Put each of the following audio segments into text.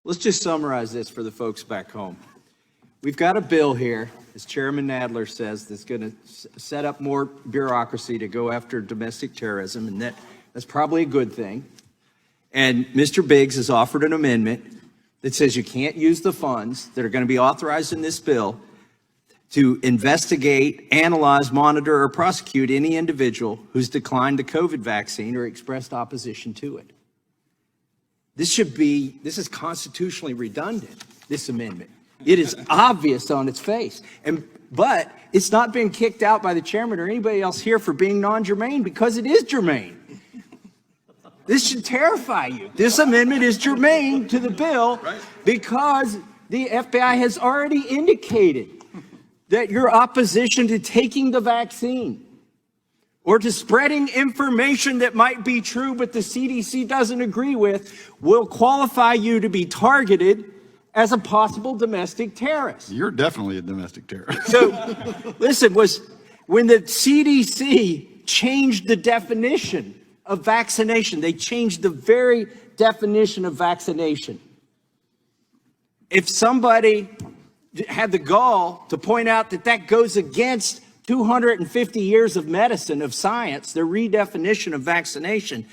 Let's just summarize this for the folks back home. We've got a bill here, as Chairman Nadler says, that's going to set up more bureaucracy to go after domestic terrorism, and that's probably a good thing. And Mr. Biggs has offered an amendment that says you can't use the funds that are going to be authorized in this bill to investigate, analyze, monitor, or prosecute any individual who's declined the COVID vaccine or expressed opposition to it. This is constitutionally redundant, this amendment. It is obvious on its face. But it's not been kicked out by the chairman or anybody else here for being non-germane, because it is germane. This should terrify you. This amendment is germane to the bill because the FBI has already indicated that your opposition to taking the vaccine or to spreading information that might be true but the CDC doesn't agree with will qualify you to be targeted as a possible domestic terrorist. You're definitely a domestic terrorist. So, listen, when the CDC changed the definition of vaccination, they changed the very definition of vaccination. If somebody had the gall to point out that that goes against 250 years of medicine, of science, their redefinition of vaccination,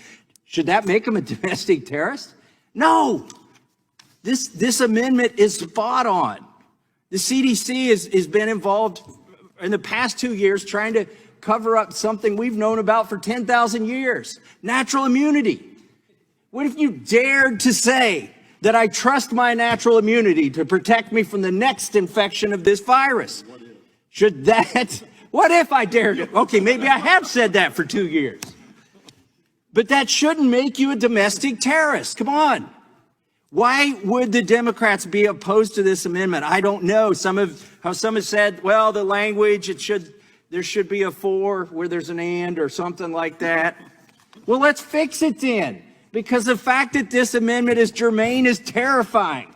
should that make them a domestic terrorist? No. This amendment is spot on. The CDC has been involved in the past 2 years trying to cover up something we've known about for 10,000 years, natural immunity. What if you dared to say that I trust my natural immunity to protect me from the next infection of this virus? What if I dared it? Okay, maybe I have said that for 2 years. But that shouldn't make you a domestic terrorist. Come on. Why would the Democrats be opposed to this amendment? I don't know. Some have said, well, the language, there should be a for where there's an and or something like that. Well, let's fix it then. Because the fact that this amendment is germane is terrifying.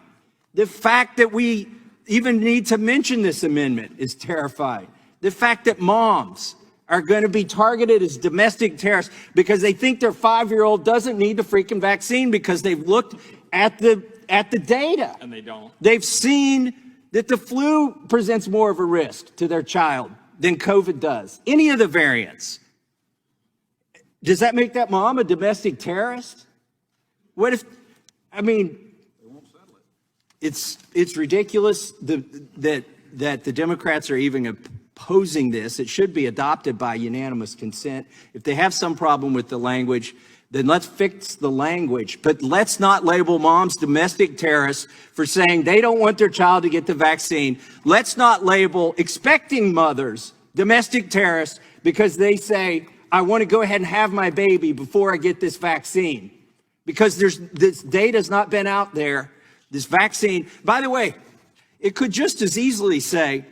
The fact that we even need to mention this amendment is terrifying. The fact that moms are going to be targeted as domestic terrorists because they think their 5-year-old doesn't need the freaking vaccine because they've looked at the data. And they don't. They've seen that the flu presents more of a risk to their child than COVID does. Any of the variants. Does that make that mom a domestic terrorist? What if, I mean, it's ridiculous that the Democrats are even opposing this. It should be adopted by unanimous consent. If they have some problem with the language, then let's fix the language. But let's not label moms domestic terrorists for saying they don't want their child to get the vaccine. Let's not label expecting mothers domestic terrorists because they say, I want to go ahead and have my baby before I get this vaccine. Because this data's not been out there. This vaccine, by the way, it could just as easily say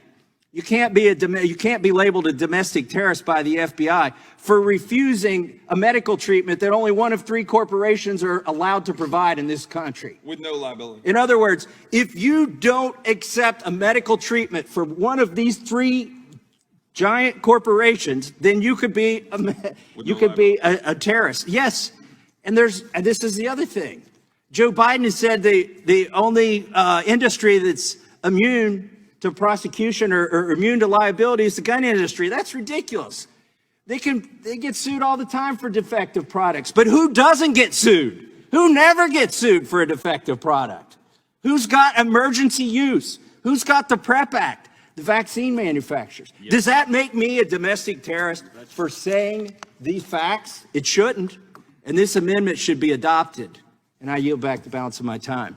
you can't be labeled a domestic terrorist by the FBI for refusing a medical treatment that only one of 3 corporations are allowed to provide in this country. With no liability. In other words, if you don't accept a medical treatment for one of these 3 giant corporations, then you could be a terrorist. Yes. And this is the other thing. Joe Biden has said the only industry that's immune to prosecution or immune to liability is the gun industry. That's ridiculous. They get sued all the time for defective products. But who doesn't get sued? Who never gets sued for a defective product? Who's got emergency use? Who's got the PrEP Act? The vaccine manufacturers. Yep. Does that make me a domestic terrorist for saying these facts? It shouldn't. And this amendment should be adopted. And I yield back the balance of my time.